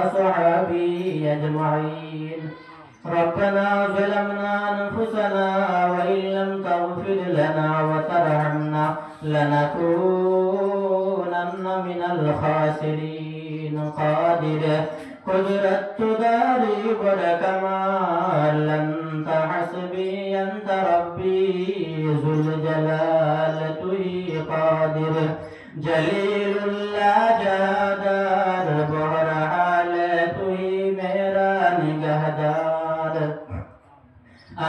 وصحبه أجمعين. ربنا ظلمنا أنفسنا وإن لم تغفر لنا وترحمنا لنكونن من الخاسرين. قادر قدرت داري بركمال أنت حسبي أنت ربي ذو الجلال تهي قادر جلیل اللہ جادار بہرحال تہی میرا نگہدار.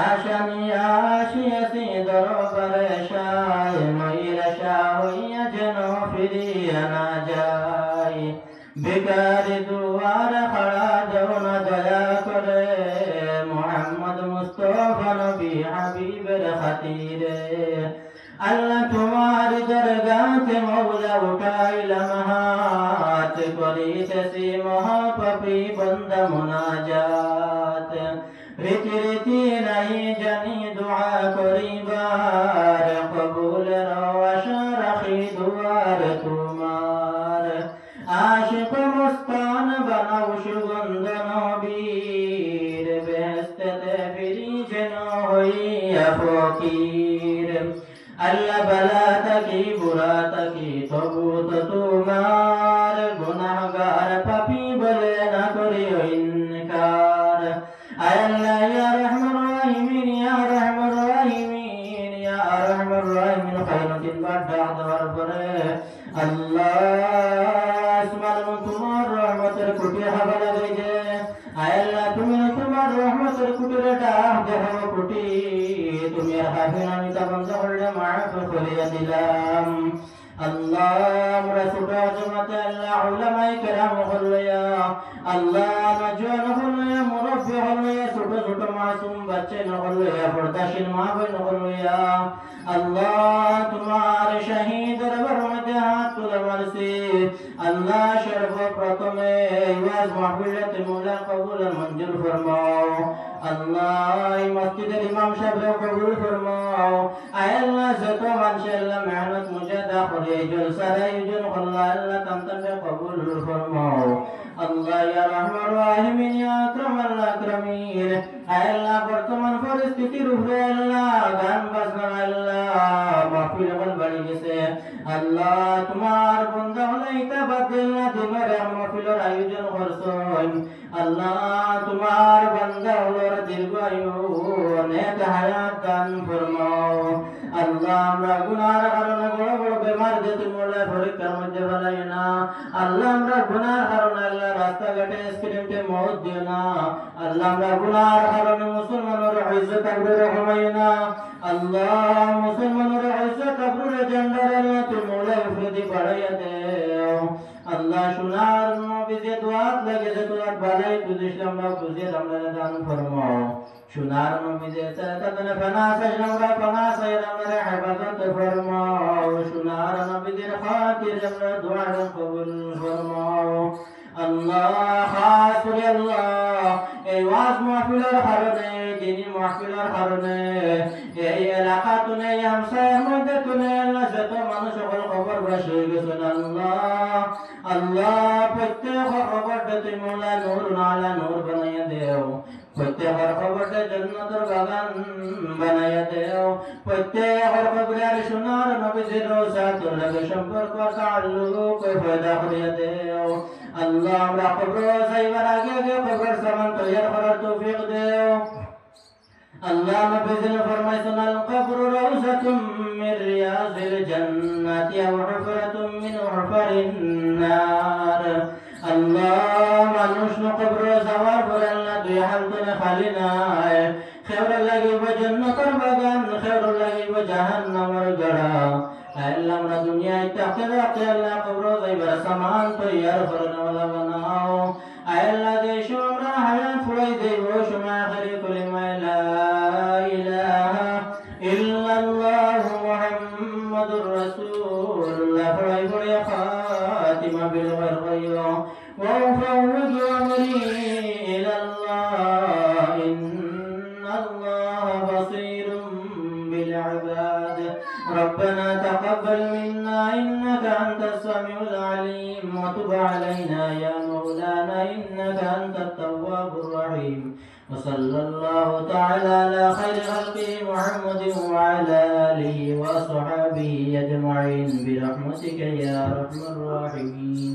آشانی آشیسی دربر شای میر شاوی جنو فری انا جائی. بیکار دوار کھڑا جون دیا کرے محمد مصطفیٰ نبی حبیب خطیر. আল্লাহ তোমার দরগাতে মওলা উঠাইলাম হাত করিতেছি মহাপাপী বান্দা মুনাজাত. রীতি রীতি নাই জানি দোয়া করিবার কবুলের আশা রাখি দুয়ার তোমার. আশিক মুস্তান বানাও সুগন্ধ নবীর বেহেশতে ফিরি যেন হইয়া ফকির. আল্লাহ বালা তাকি বুড়া তাকি তবু তো তোমার গুনাহগার পাপী বলে না করি ইনকার. আল্লাহ ইয়া রহমান রাহিমিন ইয়া রহমান রাহিমিন ইয়া রহমান রাহিমিন খায়রুদ্দিন বাড্ডা দেওয়ার পরে আল্লাহ আসমান তোমার রহমতের কুটি হাওয়া লাগাইছে. আল্লাহ তুমি তোমার রহমতের কুটিরে ডাক দেহ কুটি তুমি হাফিন আমি তা বন্ধ করলে মাফ করিয়া দিলাম. আল্লাহ আমরা ছোট জমাতে আল্লাহ উলামায়ে কেরাম হলয়া আল্লাহ নজওয়ান হলয়া মুরব্বি হলয়া ছোট ছোট মাসুম বাচ্চা হলয়া পর্দাশীল মা বোন হলয়া আল্লাহ তোমার শহীদ দরবার মধ্যে হাত তুলে মারছি. আল্লাহ সর্বপ্রথমে ওয়াজ মাহফিলতে মওলা কবুল মঞ্জুর ফরমাও. আল্লাহ এই মসজিদের ইমাম সাহেবকে কবুল ফরমাও. আল্লাহ যত মানুষ আল্লাহ মেহনত মুজাদা করে এই জলসার আয়োজন করলো আল্লাহ তামতামে কবুল ফরমাও. আল্লাহ ইয়া রহমান রাহিমিন ইয়া আকরামাল আকরামিন. আল্লাহ বর্তমান পরিস্থিতির উপরে আল্লাহ গান বাজনা আল্লাহ মাহফিল আমল বাড়ি গেছে. আল্লাহ তোমার বান্দা হলে এটা বাদলা দিনের মাহফিলের আয়োজন করছেন. আল্লাহ তোমার বান্দা হলোর দীর্ঘায়ু নেক হায়াত দান ফরমাও. আল্লাহ আমরা গুনার কারণে বড় বড় বেমার দিতে মোলা পরীক্ষার মধ্যে ফেলাই না. আল্লাহ আমরা গুনার কারণে আল্লাহ রাস্তাঘাটে অ্যাক্সিডেন্টে মওত দিও না. আল্লাহ আমরা গুনার কারণে মুসলমানের ইজ্জত আবরুরে কমাই না. আল্লাহ মুসলমানের ইজ্জত আবরুরে জেন্ডারে তুমি মোলা উপরে বাড়াইয়া দেও. আল্লাহ সোনার নবী যে দোয়াত লাগে তোমার বালাই বুঝিলাম না বুঝিয়ে আমরা দান ফরমাও. সোনার নবী যে তাদের ফানা সাইরা ফানা সাইরা আমরা হেফাজত ফরমাও. সোনার নবীদের খাতির আমরা দোয়া কবুল ফরমাও. আল্লাহ খাস করে আল্লাহ এই ওয়াজ মাহফিলের কারণে দিনী মাহফিলের কারণে এই এলাকা তুলে আমসার মধ্যে তুলে আল্লাহ যত মানুষ সকল খবর বসে হয়ে গেছেন. আল্লাহ আল্লাহ প্রত্যেক খবরটা তুমি মোলা নূর নালা নূর বানাইয়া দেও. প্রত্যেকের খবরটা জান্নাতের বাগান বানাইয়া দেও. প্রত্যেকের খবরের সোনার নবীজির রওজাতুল লাগে সম্পর্ক তাআল্লুক পয়দা করিয়া দেও. আল্লাহ আমরা কবর যাইবার আগে আগে কবর সামান তৈয়ার করার তৌফিক দেও. আল্লাহ নবীজি ফরমাইছেন আল কবর রাউযাতুম মির রিয়াজিল জান্নাতি ওয়া হুফরাতুম মিন হুফারিন নার. আল্লাহ মানুষ কবর যাওয়ার পরে আল্লাহ দুই হাত ধরে খালি নাই. খেওর লাগিব জান্নাতের বাগান খেওর লাগিব জাহান্নামের গড়া. আল্লাহ আমরা দুনিয়ায় থাকতে থাকতে আল্লাহ কবর যাইবার সামান তৈয়ার করে নেওয়ালা বানাও. আল্লাহ দেশ আমরা হায়াত ফুরাই দেব সময় আখেরি কলিমা লা ইলাহা ইল্লাল্লাহ মুহাম্মাদুর রাসূলুল্লাহ ফুরাই ফুরাই খাতিমা বিল খায়র ওয়া উফাউযু আমরি ইলাল্লাহ ইন্নাল্লাহ বাসীরুম বিল ইবাদ. ربنا تقبل منا إنك أنت السميع العليم وتب علينا يا مولانا مولانا إنك أنت التواب الرحيم. وصلى الله تعالى على خير خلقه محمد وعلى آله وأصحابه أجمعين برحمتك يا أرحم الراحمين.